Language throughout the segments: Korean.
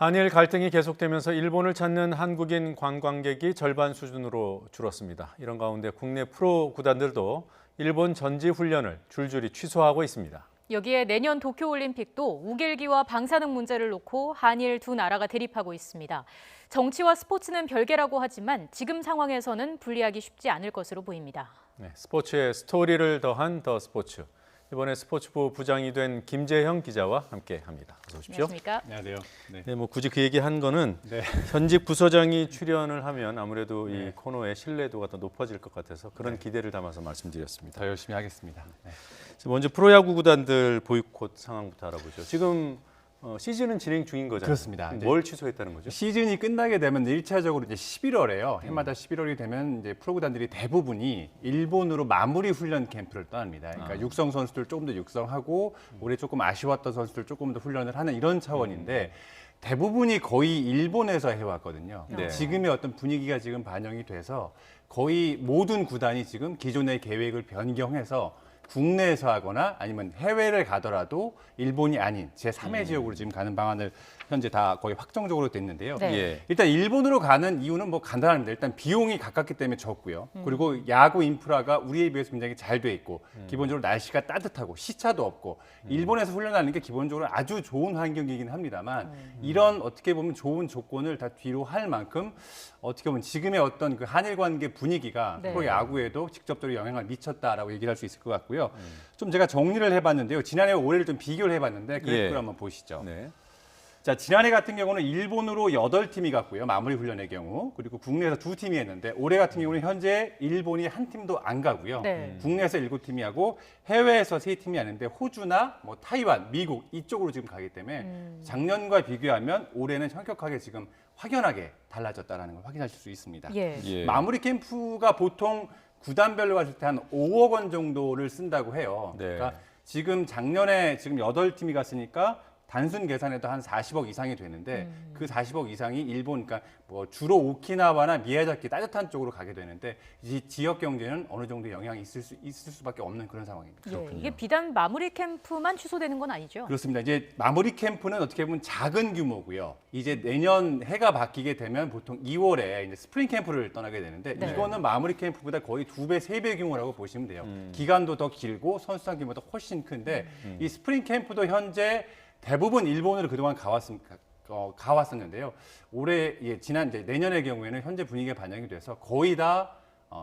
한일 갈등이 계속되면서 일본을 찾는 한국인 관광객이 절반 수준으로 줄었습니다. 이런 가운데 국내 프로 구단들도 일본 전지 훈련을 줄줄이 취소하고 있습니다. 여기에 내년 도쿄올림픽도 우길기와 방사능 문제를 놓고 한일 두 나라가 대립하고 있습니다. 정치와 스포츠는 별개라고 하지만 지금 상황에서는 분리하기 쉽지 않을 것으로 보입니다. 네, 스포츠에 스토리를 더한 더 스포츠. 이번에 스포츠부 부장이 된 김재형 기자와 함께합니다. 어서 오십시오. 안녕하십니까? 안녕하세요. 네, 굳이 그 얘기 한 거는 네. 현직 부서장이 출연을 하면 아무래도 이 코너의 신뢰도가 더 높아질 것 같아서 그런 기대를 담아서 말씀드렸습니다. 더 열심히 하겠습니다. 네. 먼저 프로야구 구단들 보이콧 상황부터 알아보죠. 지금 시즌은 진행 중인 거잖아요. 그렇습니다. 뭘 취소했다는 거죠? 시즌이 끝나게 되면 1차적으로 이제 11월에요. 해마다 11월이 되면 이제 프로구단들이 대부분이 일본으로 마무리 훈련 캠프를 떠납니다. 그러니까 육성 선수들 조금 더 육성하고 올해 조금 아쉬웠던 선수들 조금 더 훈련을 하는 이런 차원인데 대부분이 거의 일본에서 해왔거든요. 네. 지금의 어떤 분위기가 지금 반영이 돼서 거의 모든 구단이 지금 기존의 계획을 변경해서 국내에서 하거나 아니면 해외를 가더라도 일본이 아닌 제3의 지역으로 지금 가는 방안을 현재 다 거의 확정적으로 됐는데요. 네. 예. 일단 일본으로 가는 이유는 뭐 간단합니다. 일단 비용이 가깝기 때문에 적고요. 그리고 야구 인프라가 우리에 비해서 굉장히 잘 돼 있고 기본적으로 날씨가 따뜻하고 시차도 없고 일본에서 훈련하는 게 기본적으로 아주 좋은 환경이긴 합니다만 이런 어떻게 보면 좋은 조건을 다 뒤로 할 만큼 어떻게 보면 지금의 어떤 그 한일 관계 분위기가 네. 프로 야구에도 직접적으로 영향을 미쳤다라고 얘기를 할 수 있을 것 같고요. 좀 제가 정리를 해봤는데요. 지난해와 올해를 좀 비교를 해봤는데 그래프를 예. 한번 보시죠. 네. 자, 지난해 같은 경우는 일본으로 8팀이 갔고요. 마무리 훈련의 경우. 그리고 국내에서 2팀이 했는데 올해 같은 경우는 현재 일본이 한 팀도 안 가고요. 네. 국내에서 7팀이 하고 해외에서 3팀이 하는데 호주나 뭐 타이완, 미국 이쪽으로 지금 가기 때문에 작년과 비교하면 올해는 현격하게 지금 확연하게 달라졌다는 걸 확인하실 수 있습니다. 예. 예. 마무리 캠프가 보통 구단별로 갔을 때 한 5억 원 정도를 쓴다고 해요. 네. 그러니까 지금 작년에 지금 8팀이 갔으니까 단순 계산해도 한 40억 이상이 되는데 그 40억 이상이 일본, 그러니까 뭐 주로 오키나와나 미야자키 따뜻한 쪽으로 가게 되는데 이 지역 경제는 어느 정도 영향이 있을 수밖에 없는 그런 상황입니다. 예. 이게 비단 마무리 캠프만 취소되는 건 아니죠? 그렇습니다. 이제 마무리 캠프는 어떻게 보면 작은 규모고요. 이제 내년 해가 바뀌게 되면 보통 2월에 이제 스프링 캠프를 떠나게 되는데 네. 이거는 마무리 캠프보다 거의 2배, 3배 규모라고 보시면 돼요. 기간도 더 길고 선수단 규모도 훨씬 큰데 이 스프링 캠프도 현재 대부분 일본으로 그동안 가왔었는데요. 올해 지난 이제 내년의 경우에는 현재 분위기가 반영이 돼서 거의 다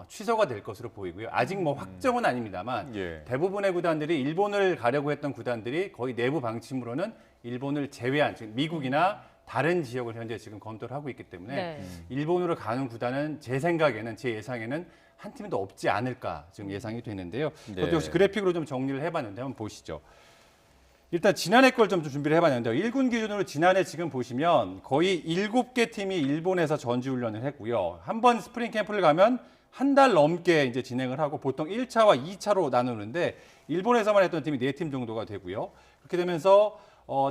취소가 될 것으로 보이고요. 아직 뭐 확정은 아닙니다만 예. 대부분의 구단들이 일본을 가려고 했던 구단들이 거의 내부 방침으로는 일본을 제외한 즉 미국이나 다른 지역을 현재 지금 검토를 하고 있기 때문에 네. 일본으로 가는 구단은 제 생각에는 제 예상에는 한 팀도 없지 않을까 지금 예상이 되는데요. 네. 그것도 역시 그래픽으로 좀 정리를 해봤는데 한번 보시죠. 일단 지난해 걸 좀 준비를 해봤는데요. 1군 기준으로 지난해 지금 보시면 거의 7개 팀이 일본에서 전지훈련을 했고요. 한 번 스프링 캠프를 가면 한 달 넘게 이제 진행을 하고 보통 1차와 2차로 나누는데 일본에서만 했던 팀이 4팀 정도가 되고요. 그렇게 되면서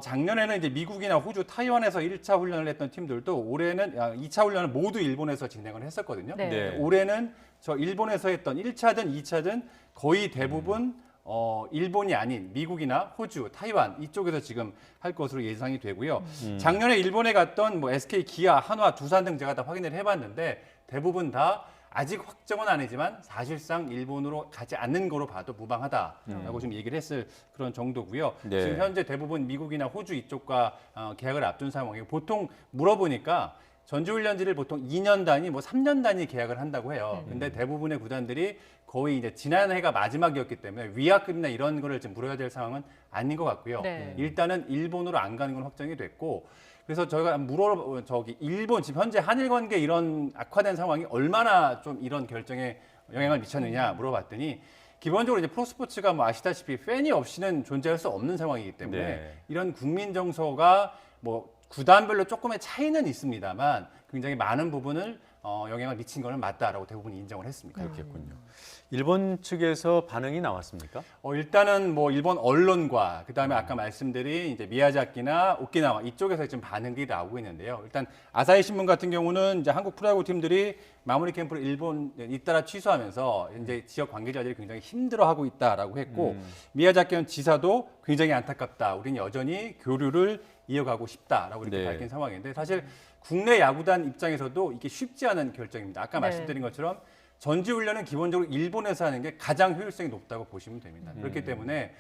작년에는 이제 미국이나 호주, 타이완에서 1차 훈련을 했던 팀들도 올해는 2차 훈련을 모두 일본에서 진행을 했었거든요. 네. 네. 올해는 저 일본에서 했던 1차든 2차든 거의 대부분 일본이 아닌 미국이나 호주, 타이완 이쪽에서 지금 할 것으로 예상이 되고요. 작년에 일본에 갔던 뭐 SK, 기아, 한화, 두산 등 제가 다 확인을 해봤는데 대부분 다 아직 확정은 아니지만 사실상 일본으로 가지 않는 거로 봐도 무방하다라고 좀 얘기를 했을 그런 정도고요. 네. 지금 현재 대부분 미국이나 호주 이쪽과 계약을 앞둔 상황이고 보통 물어보니까 전지훈련지를 보통 2년 단위, 뭐 3년 단위 계약을 한다고 해요. 근데 대부분의 구단들이 거의 이제 지난해가 마지막이었기 때문에 위약금이나 이런 거를 좀 물어야 될 상황은 아닌 것 같고요. 네. 일단은 일본으로 안 가는 건 확정이 됐고, 그래서 저희가 일본 지금 현재 한일 관계 이런 악화된 상황이 얼마나 좀 이런 결정에 영향을 미쳤느냐 물어봤더니 기본적으로 이제 프로스포츠가 뭐 아시다시피 팬이 없이는 존재할 수 없는 상황이기 때문에 네. 이런 국민 정서가 뭐 구단별로 조금의 차이는 있습니다만 굉장히 많은 부분을 영향을 미친 거는 맞다라고 대부분 인정을 했습니다. 그렇겠군요. 일본 측에서 반응이 나왔습니까? 일단은 뭐 일본 언론과 그다음에 아까 말씀드린 이제 미야자키나 오키나와 이쪽에서 지금 반응이 나오고 있는데요. 일단 아사히 신문 같은 경우는 이제 한국 프로야구 팀들이 마무리 캠프를 일본 잇따라 취소하면서 이제 지역 관계자들이 굉장히 힘들어하고 있다라고 했고 미야자키 지사도 굉장히 안타깝다. 우리는 여전히 교류를 이어가고 싶다라고 이렇게 네. 밝힌 상황인데 사실 국내 야구단 입장에서도 이게 쉽지 않은 결정입니다. 아까 네. 말씀드린 것처럼 전지훈련은 기본적으로 일본에서 하는 게 가장 효율성이 높다고 보시면 됩니다. 그렇기 때문에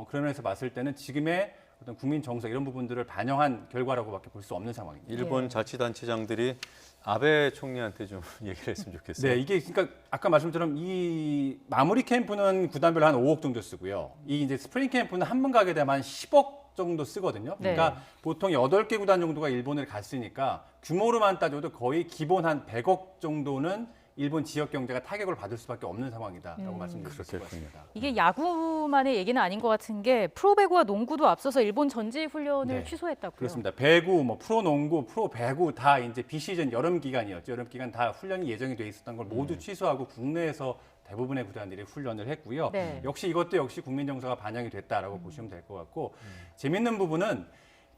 그런 면에서 봤을 때는 지금의 어떤 국민 정서 이런 부분들을 반영한 결과라고밖에 볼 수 없는 상황입니다. 일본 예. 자치단체장들이 아베 총리한테 좀 얘기를 했으면 좋겠어요. 네, 이게 그러니까 아까 말씀처럼 이 마무리 캠프는 구단별로 한 5억 정도 쓰고요. 이 이제 스프링 캠프는 한 번 가게 되면 한 10억 정도 쓰거든요. 네. 그러니까 보통 8개 구단 정도가 일본을 갔으니까 규모로만 따져도 거의 기본 한 100억 정도는 일본 지역 경제가 타격을 받을 수밖에 없는 상황이다라고 말씀드릴 수 있을 것 같습니다. 이게 야구만의 얘기는 아닌 것 같은 게 프로배구와 농구도 앞서서 일본 전지 훈련을 네. 취소했다고요. 그렇습니다. 배구, 뭐 프로농구, 프로배구 다 이제 비시즌 여름 기간이었죠. 여름 기간 다 훈련이 예정이 돼 있었던 걸 모두 취소하고 국내에서 대부분의 구단들이 훈련을 했고요. 네. 역시 이것도 역시 국민 정서가 반영이 됐다라고 보시면 될 것 같고 재밌는 부분은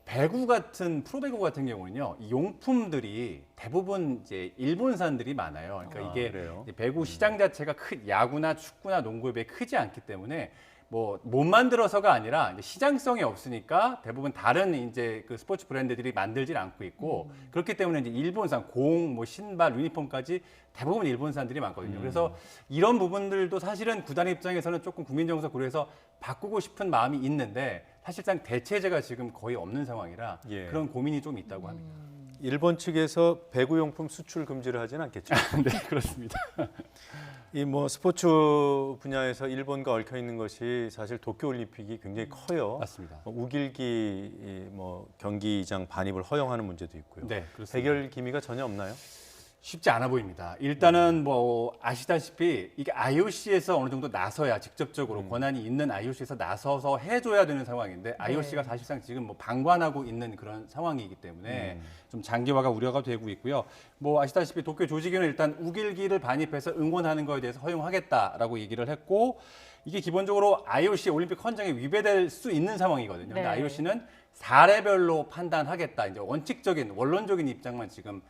배구 같은 프로배구 같은 경우는요, 이 용품들이 대부분 이제 일본산들이 많아요. 그러니까 이게 그래요? 배구 시장 자체가 야구나 축구나 농구에 비해 크지 않기 때문에 뭐 못 만들어서가 아니라 이제 시장성이 없으니까 대부분 다른 이제 그 스포츠 브랜드들이 만들질 않고 있고 그렇기 때문에 이제 일본산 공, 뭐 신발, 유니폼까지 대부분 일본산들이 많거든요. 그래서 이런 부분들도 사실은 구단 입장에서는 조금 국민 정서 고려해서 바꾸고 싶은 마음이 있는데 사실상 대체제가 지금 거의 없는 상황이라 예. 그런 고민이 좀 있다고 합니다. 일본 측에서 배구용품 수출 금지를 하지는 않겠죠. 네, 그렇습니다. 이 뭐 스포츠 분야에서 일본과 얽혀 있는 것이 사실 도쿄올림픽이 굉장히 커요. 맞습니다. 우길기 뭐 경기장 반입을 허용하는 문제도 있고요. 네, 그렇습니다. 해결 기미가 전혀 없나요? 쉽지 않아 보입니다. 일단은 뭐 아시다시피 이게 IOC에서 어느 정도 나서야 직접적으로 권한이 있는 IOC에서 나서서 해줘야 되는 상황인데 IOC가 사실상 지금 뭐 방관하고 있는 그런 상황이기 때문에 좀 장기화가 우려가 되고 있고요. 뭐 아시다시피 도쿄 조직위는 일단 우길기를 반입해서 응원하는 거에 대해서 허용하겠다라고 얘기를 했고 이게 기본적으로 IOC 올림픽 헌장에 위배될 수 있는 상황이거든요. 근데 네. IOC는 사례별로 판단하겠다. 이제 원칙적인 원론적인 입장만 지금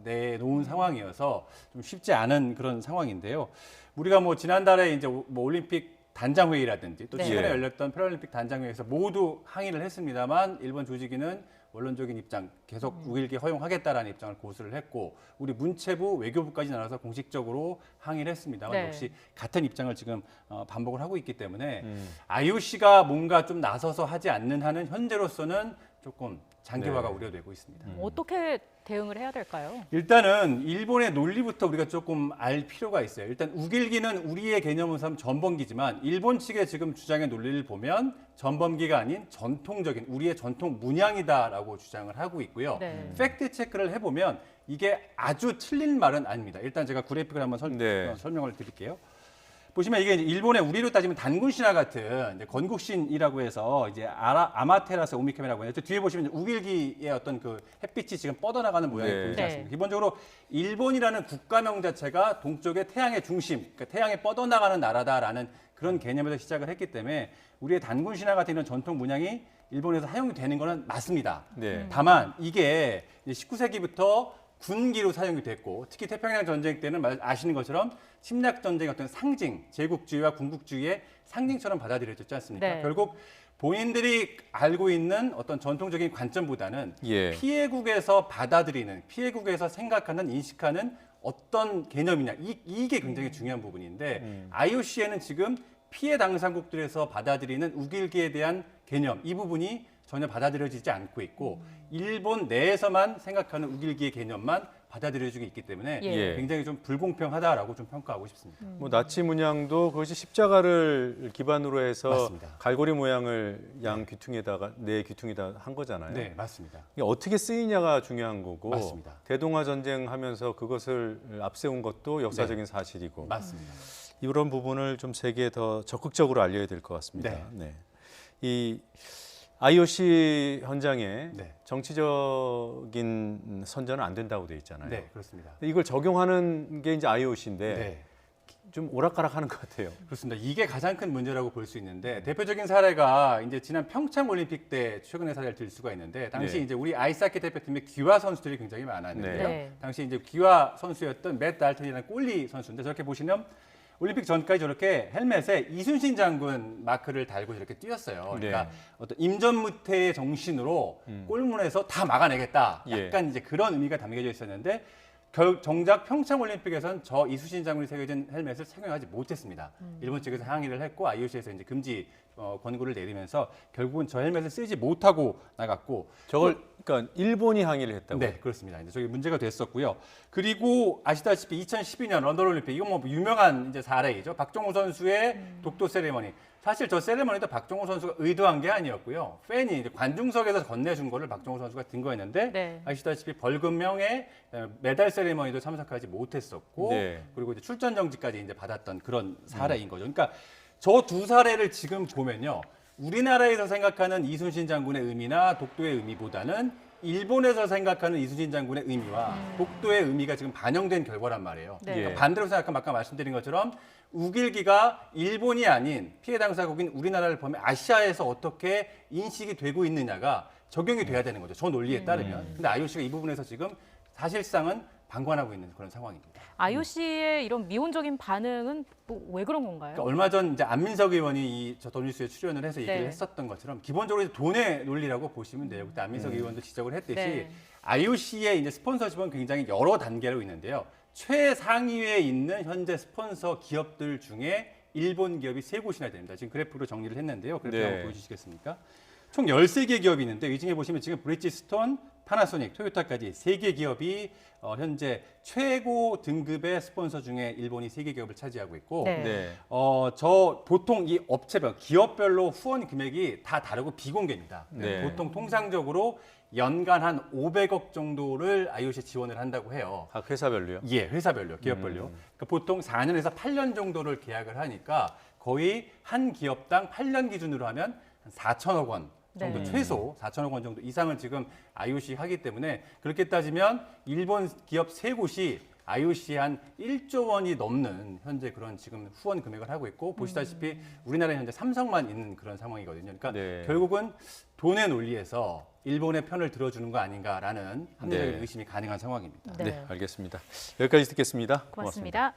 내놓은 상황이어서 좀 쉽지 않은 그런 상황인데요. 우리가 뭐 지난달에 이제 뭐 올림픽 단장 회의라든지 또 네. 최근에 열렸던 패럴림픽 단장 회의에서 모두 항의를 했습니다만 일본 조직위는 원론적인 입장 계속 우길기 허용하겠다라는 입장을 고수를 했고 우리 문체부 외교부까지 나눠서 공식적으로 항의를 했습니다만 네. 역시 같은 입장을 지금 반복을 하고 있기 때문에 IOC가 뭔가 좀 나서서 하지 않는 한은 현재로서는 조금 장기화가 네. 우려되고 있습니다. 어떻게 대응을 해야 될까요? 일단은 일본의 논리부터 우리가 조금 알 필요가 있어요. 일단 우길기는 우리의 개념으로는 전범기지만 일본 측의 지금 주장의 논리를 보면 전범기가 아닌 전통적인 우리의 전통 문양이다라고 주장을 하고 있고요. 네. 팩트 체크를 해보면 이게 아주 틀린 말은 아닙니다. 일단 제가 그래픽을 한번 네. 설명을 드릴게요. 보시면 이게 이제 일본의 우리로 따지면 단군 신화 같은 이제 건국신이라고 해서 이제 아마테라스 오미카미라고 해요. 뒤에 보시면 이제 우길기의 어떤 그 햇빛이 지금 뻗어나가는 모양이 네. 보이지 네. 않습니까? 기본적으로 일본이라는 국가명 자체가 동쪽의 태양의 중심, 그러니까 태양에 뻗어나가는 나라다라는 그런 개념에서 시작을 했기 때문에 우리의 단군 신화 같은 이런 전통 문양이 일본에서 사용이 되는 거는 맞습니다. 네. 다만 이게 19세기부터 군기로 사용이 됐고 특히 태평양 전쟁 때는 아시는 것처럼 침략 전쟁의 어떤 상징, 제국주의와 군국주의의 상징처럼 받아들여졌지 않습니까? 네. 결국 본인들이 알고 있는 어떤 전통적인 관점보다는 예. 피해국에서 받아들이는, 피해국에서 생각하는, 인식하는 어떤 개념이냐 이게 굉장히 중요한 부분인데 IOC에는 지금 피해 당사국들에서 받아들이는 우길기에 대한 개념 이 부분이 전혀 받아들여지지 않고 있고 일본 내에서만 생각하는 우길기의 개념만 받아들여지고 있기 때문에 예. 굉장히 좀 불공평하다라고 좀 평가하고 싶습니다. 뭐 나치 문양도 그것이 십자가를 기반으로 해서 맞습니다. 갈고리 모양을 양 귀퉁이에다가 내 귀퉁이다 한 거잖아요. 네, 맞습니다. 이게 어떻게 쓰이냐가 중요한 거고 맞습니다. 대동아 전쟁하면서 그것을 앞세운 것도 역사적인 사실이고 맞습니다. 이런 부분을 좀 세계에 더 적극적으로 알려야 될 것 같습니다. 네. 네. 이 IOC 현장에 네. 정치적인 선전은 안 된다고 돼 있잖아요. 네, 그렇습니다. 이걸 적용하는 게 이제 IOC인데 네. 좀 오락가락하는 것 같아요. 그렇습니다. 이게 가장 큰 문제라고 볼 수 있는데 대표적인 사례가 이제 지난 평창 올림픽 때 최근의 사례를 들 수가 있는데 당시 네. 이제 우리 아이스하키 대표팀에 귀화 선수들이 굉장히 많았는데요. 네. 당시 이제 귀화 선수였던 맷 달튼이라는 골리 선수인데 저렇게 보시면 올림픽 전까지 저렇게 헬멧에 이순신 장군 마크를 달고 저렇게 뛰었어요. 그러니까 네. 어떤 임전무태의 정신으로 골문에서 다 막아내겠다. 예. 약간 이제 그런 의미가 담겨져 있었는데 정작 평창 올림픽에서는 저 이순신 장군이 새겨진 헬멧을 착용하지 못했습니다. 일본 측에서 항의를 했고 IOC에서 이제 금지 권고를 내리면서 결국은 저 헬멧을 쓰지 못하고 나갔고 저걸 그러니까 일본이 항의를 했다고. 네, 그렇습니다. 이제 저게 문제가 됐었고요. 그리고 아시다시피 2012년 런던 올림픽 이건 뭐 유명한 이제 사례이죠. 박종호 선수의 독도 세레머니. 사실 저 세레머니도 박종호 선수가 의도한 게 아니었고요. 팬이 이제 관중석에서 건네준 거를 박종호 선수가 증거했는데 네. 아시다시피 벌금형에 메달 세레머니도 참석하지 못했었고 네. 그리고 이제 출전 정지까지 이제 받았던 그런 사례인 거죠. 그러니까 저 두 사례를 지금 보면요. 우리나라에서 생각하는 이순신 장군의 의미나 독도의 의미보다는 일본에서 생각하는 이순신 장군의 의미와 독도의 의미가 지금 반영된 결과란 말이에요. 네. 그러니까 반대로 생각하면 아까 말씀드린 것처럼 우길기가 일본이 아닌 피해 당사국인 우리나라를 보면 아시아에서 어떻게 인식이 되고 있느냐가 적용이 돼야 되는 거죠. 저 논리에 따르면. 근데 IOC가 이 부분에서 지금 사실상은 방관하고 있는 그런 상황입니다. IOC의 이런 미온적인 반응은 뭐 왜 그런 건가요? 그러니까 얼마 전 이제 안민석 의원이 저 더뉴스에 출연을 해서 얘기를 네. 했었던 것처럼 기본적으로 이제 돈의 논리라고 보시면 돼요. 그때 안민석 의원도 지적을 했듯이 네. IOC의 이제 스폰서십은 굉장히 여러 단계로 있는데요. 최상위에 있는 현재 스폰서 기업들 중에 일본 기업이 3곳이나 됩니다. 지금 그래프로 정리를 했는데요. 그래프 네. 한번 보여주시겠습니까? 총 13개 기업이 있는데 이 중에 보시면 지금 브리지스톤, 파나소닉, 토요타까지 3개 기업이 현재 최고 등급의 스폰서 중에 일본이 3개 기업을 차지하고 있고 네. 네. 저 보통 이 업체별, 기업별로 후원 금액이 다 다르고 비공개입니다. 네. 보통 통상적으로 연간 한 500억 정도를 IOC 지원을 한다고 해요. 각 회사별로요. 예, 회사별로, 기업별로. 그러니까 보통 4년에서 8년 정도를 계약을 하니까 거의 한 기업당 8년 기준으로 하면 한 4천억 원 정도 네. 최소 4천억 원 정도 이상을 지금 IOC 하기 때문에 그렇게 따지면 일본 기업 3곳이 IOC 한 1조 원이 넘는 현재 그런 지금 후원 금액을 하고 있고 보시다시피 우리나라에 현재 삼성만 있는 그런 상황이거든요. 그러니까 네. 결국은 돈의 논리에서 일본의 편을 들어주는 거 아닌가라는 합리적인 네. 의심이 가능한 상황입니다. 네. 네, 알겠습니다. 여기까지 듣겠습니다. 고맙습니다.